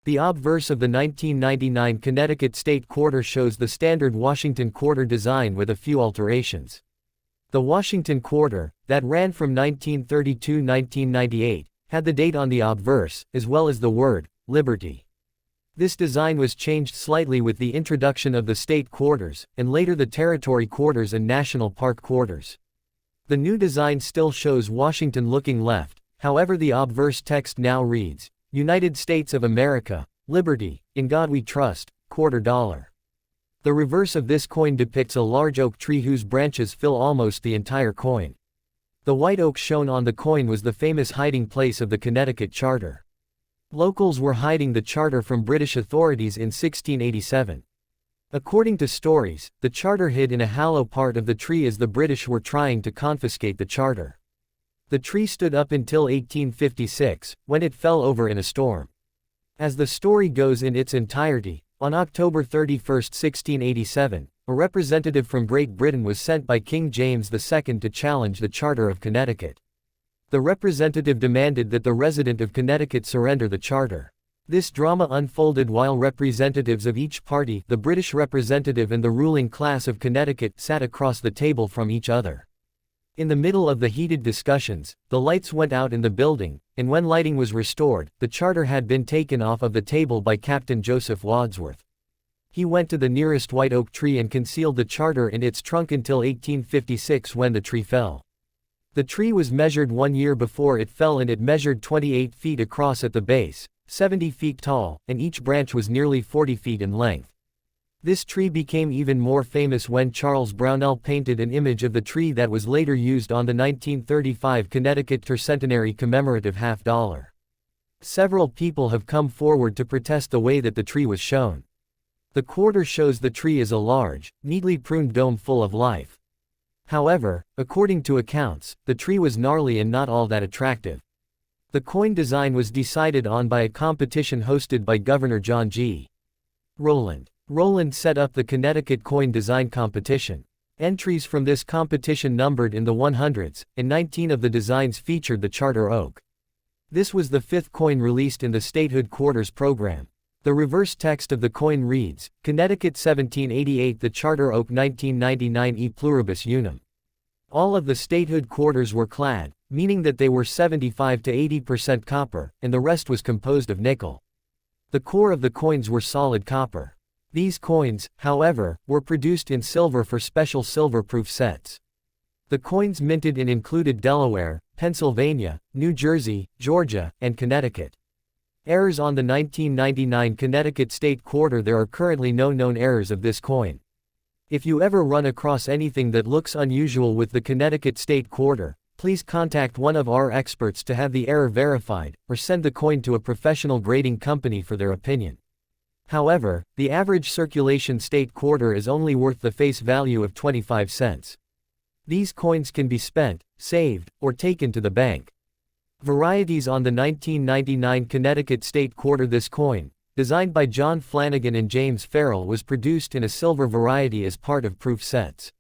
The obverse of the 1999 Connecticut State Quarter shows the standard Washington Quarter design with a few alterations. The Washington Quarter, that ran from 1932–1998, had the date on the obverse, as well as the word, Liberty. This design was changed slightly with the introduction of the state quarters, and later the territory quarters and national park quarters. The new design still shows Washington looking left, however the obverse text now reads, United States of America, Liberty, in God we trust, $quarter. The reverse of this coin depicts a large oak tree whose branches fill almost the entire coin. The white oak shown on the coin was the famous hiding place of the Connecticut Charter. Locals were hiding the charter from British authorities in 1687. According to stories, the charter hid in a hollow part of the tree as the British were trying to confiscate the charter. The tree stood up until 1856, when it fell over in a storm. As the story goes in its entirety, on October 31, 1687, a representative from Great Britain was sent by King James II to challenge the Charter of Connecticut. The representative demanded that the resident of Connecticut surrender the charter. This drama unfolded while representatives of each party, the British representative and the ruling class of Connecticut, sat across the table from each other. In the middle of the heated discussions, the lights went out in the building, and when lighting was restored, the charter had been taken off of the table by Captain Joseph Wadsworth. He went to the nearest white oak tree and concealed the charter in its trunk until 1856 when the tree fell. The tree was measured 1 year before it fell and it measured 28 feet across at the base, 70 feet tall, and each branch was nearly 40 feet in length. This tree became even more famous when Charles Brownell painted an image of the tree that was later used on the 1935 Connecticut Tercentenary commemorative half-dollar. Several people have come forward to protest the way that the tree was shown. The quarter shows the tree as a large, neatly pruned dome full of life. However, according to accounts, the tree was gnarly and not all that attractive. The coin design was decided on by a competition hosted by Governor John G. Rowland. Rowland set up the Connecticut Coin Design Competition. Entries from this competition numbered in the 100s, and 19 of the designs featured the charter oak. This was the fifth coin released in the Statehood Quarters program. The reverse text of the coin reads, Connecticut 1788 the Charter Oak 1999 e pluribus unum. All of the statehood quarters were clad, meaning that they were 75 to 80% copper, and the rest was composed of nickel. The core of the coins were solid copper. These coins, however, were produced in silver for special silver-proof sets. The coins minted in included Delaware, Pennsylvania, New Jersey, Georgia, and Connecticut. Errors on the 1999 Connecticut State Quarter. There are currently no known errors of this coin. If you ever run across anything that looks unusual with the Connecticut State Quarter, please contact one of our experts to have the error verified, or send the coin to a professional grading company for their opinion. However, the average circulation state quarter is only worth the face value of 25 cents. These coins can be spent, saved, or taken to the bank. Varieties on the 1999 Connecticut State Quarter. This coin, designed by John Flanagan and James Farrell, was produced in a silver variety as part of proof sets.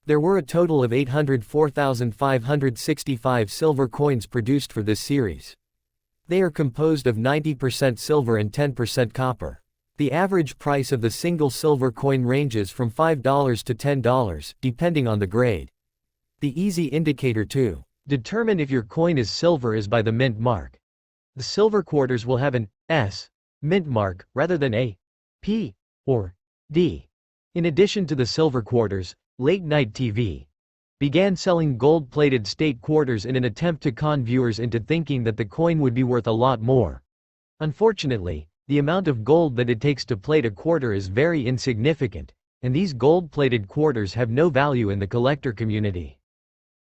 There were a total of 804,565 silver coins produced for this series. They are composed of 90% silver and 10% copper. The average price of the single silver coin ranges from $5 to $10, depending on the grade. The easy indicator to determine if your coin is silver is by the mint mark. The silver quarters will have an S mint mark rather than a P or D. In addition to the silver quarters, Late Night TV began selling gold-plated state quarters in an attempt to con viewers into thinking that the coin would be worth a lot more. Unfortunately, the amount of gold that it takes to plate a quarter is very insignificant, and these gold-plated quarters have no value in the collector community.